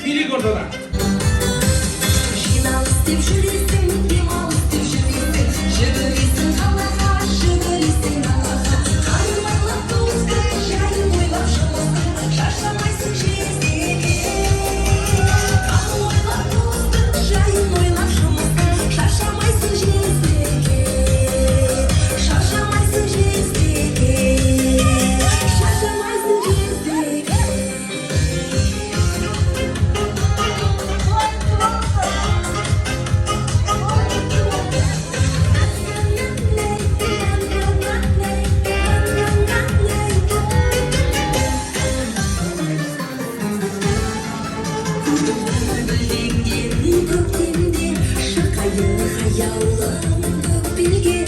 Birik ortada. Жиналыс деп жүресің, демалыс деп жүресің, жүгіресің қалаға, жүгіресің далаға. Қарың айлап туыстың, жайын ойлап жұмыстың, шаршамайсың жездеге. Қарың ойлап туыстың, жайын ойлап жұмыстың, шаршамайсың жездеге. Шаршамайсың жездеге. Шаршамайсың жездеге. Білгеннің көктемде шақайы аяулым көк белге